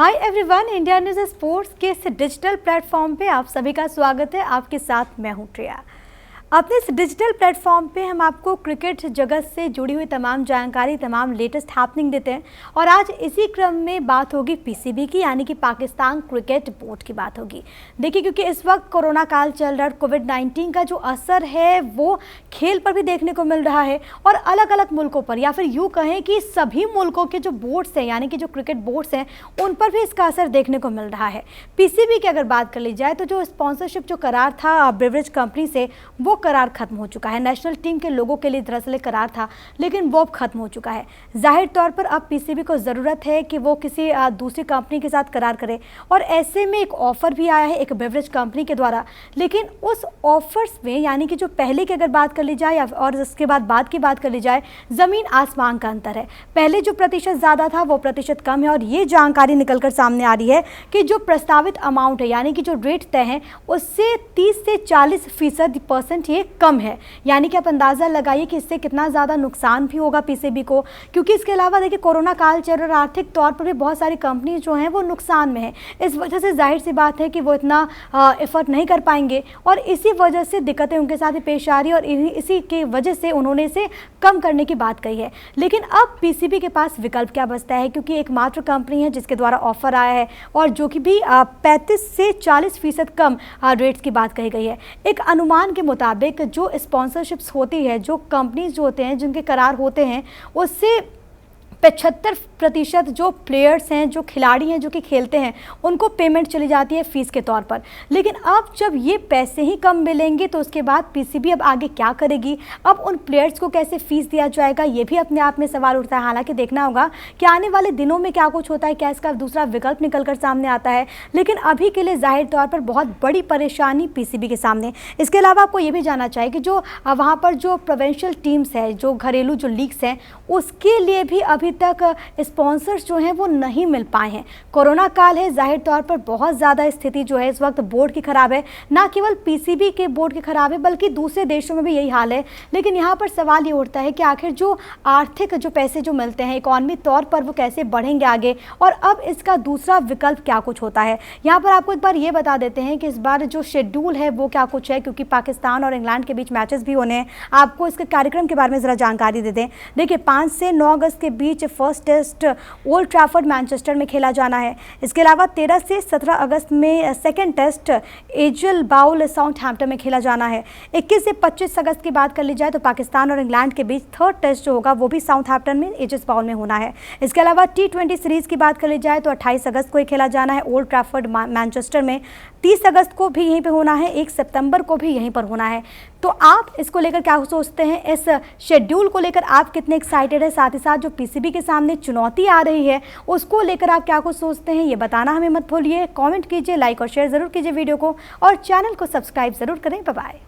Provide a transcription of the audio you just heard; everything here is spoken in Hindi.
Hi everyone, India news sports के इस डिजिटल प्लेटफॉर्म पे आप सभी का स्वागत है। आपके साथ मैं हूँ प्रिया। अपने इस डिजिटल प्लेटफॉर्म पे हम आपको क्रिकेट जगत से जुड़ी हुई तमाम जानकारी, तमाम लेटेस्ट हैपनिंग देते हैं और आज इसी क्रम में बात होगी पीसीबी की, यानी कि पाकिस्तान क्रिकेट बोर्ड की बात होगी। देखिए, क्योंकि इस वक्त कोरोना काल चल रहा है, कोविड-19 का जो असर है वो खेल पर भी देखने को मिल रहा है और अलग अलग मुल्कों पर, या फिर यूँ कहें कि सभी मुल्कों के जो बोर्ड्स हैं, यानी कि जो क्रिकेट बोर्ड्स हैं, उन पर भी इसका असर देखने को मिल रहा है। पीसीबी की अगर बात कर ली जाए तो जो स्पॉन्सरशिप जो करार था ब्रेवरेज कंपनी से, वो करार खत्म हो चुका है। नेशनल टीम के लोगों के लिए दरअसल करार था, लेकिन वो अब खत्म हो चुका है। जाहिर तौर पर अब पीसीबी को ज़रूरत है कि वो किसी दूसरी कंपनी के साथ करार करे और ऐसे में एक ऑफ़र भी आया है एक बेवरेज कंपनी के द्वारा। लेकिन उस ऑफर्स में, यानी कि जो पहले की अगर बात कर ली जाए और उसके बाद की बात कर ली जाए, ज़मीन आसमान का अंतर है। पहले जो प्रतिशत ज़्यादा था वो प्रतिशत कम है और ये जानकारी निकलकर सामने आ रही है कि जो प्रस्तावित अमाउंट है, यानी कि जो रेट तय है, उससे 30 से 40% ये कम है। यानी कि आप अंदाज़ा लगाइए कि इससे कितना ज़्यादा नुकसान भी होगा पीसीबी को, क्योंकि इसके अलावा देखिए कोरोना काल चल रहा है, आर्थिक तौर पर भी बहुत सारी कंपनी जो हैं वो नुकसान में है। इस वजह से जाहिर सी बात है कि वो इतना एफर्ट नहीं कर पाएंगे और इसी वजह से दिक्कतें उनके साथ ही पेश आ रही है और इसी के वजह से उन्होंने इसे कम करने की बात कही है। लेकिन अब पीसीबी के पास विकल्प क्या बचता है, क्योंकि एकमात्र कंपनी है जिसके द्वारा ऑफर आया है और जो कि भी 35 से 40% कम रेट्स की बात कही गई है। एक अनुमान के मुताबिक जो स्पॉन्सरशिप्स होती है, जो कंपनीज जो होते हैं, जिनके करार होते हैं, उससे 75% जो प्लेयर्स हैं, जो खिलाड़ी हैं, जो कि खेलते हैं, उनको पेमेंट चली जाती है फ़ीस के तौर पर। लेकिन अब जब ये पैसे ही कम मिलेंगे तो उसके बाद पीसीबी अब आगे क्या करेगी, अब उन प्लेयर्स को कैसे फ़ीस दिया जाएगा, ये भी अपने आप में सवाल उठता है। हालांकि देखना होगा कि आने वाले दिनों में क्या कुछ होता है, क्या इसका दूसरा विकल्प निकल कर सामने आता है। लेकिन अभी के लिए जाहिर तौर पर बहुत बड़ी परेशानी पीसीबी के सामने। इसके अलावा आपको ये भी जानना चाहिए कि जो वहाँ पर जो प्रोविंशियल टीम्स हैं, जो घरेलू जो लीग्स हैं, उसके लिए भी अभी तक स्पॉन्सर्स जो हैं वो नहीं मिल पाए हैं। कोरोना काल है, जाहिर तौर पर बहुत ज़्यादा स्थिति जो है इस वक्त बोर्ड की ख़राब है। ना केवल पीसीबी के बोर्ड की ख़राब है, बल्कि दूसरे देशों में भी यही हाल है। लेकिन यहाँ पर सवाल ये उठता है कि आखिर जो आर्थिक जो पैसे जो मिलते हैं इकॉनमी तौर पर, वो कैसे बढ़ेंगे आगे, और अब इसका दूसरा विकल्प क्या कुछ होता है। यहाँ पर आपको एक बार ये बता देते हैं कि इस बार जो शेड्यूल है वो क्या कुछ है, क्योंकि पाकिस्तान और इंग्लैंड के बीच मैचेस भी होने हैं। आपको इसके कार्यक्रम के बारे में ज़रा जानकारी दे दें। देखिए, 5 से 9 अगस्त के बीच first test Old Trafford Manchester में खेला जाना है। इसके अलावा 13 से 17 अगस्त में सेकंड टेस्ट एजल बाउल साउथहैम्पटन में खेला जाना है। 21 से 25 अगस्त की बात कर ली जाए तो पाकिस्तान और इंग्लैंड के बीच थर्ड टेस्ट जो होगा वो भी साउथहैम्पटन में एजस बाउल में होना है। इसके अलावा T20 सीरीज़ की बात कर ली जाए तो 28 अगस्त को ही खेला जाना है ओल्ड ट्रैफर्ड मैनचेस्टर में। 30 अगस्त को भी यहीं पर होना है, 1 सितंबर को भी यहीं पर होना है। तो आप इसको लेकर क्या सोचते हैं, इस शेड्यूल को लेकर आप कितने एक्साइटेड है, साथ ही साथ जो पीसीबी के सामने चुनौती आ रही है उसको लेकर आप क्या कुछ सोचते हैं, ये बताना हमें मत भूलिए। कमेंट कीजिए, लाइक और शेयर ज़रूर कीजिए वीडियो को और चैनल को सब्सक्राइब ज़रूर करें। Bye bye.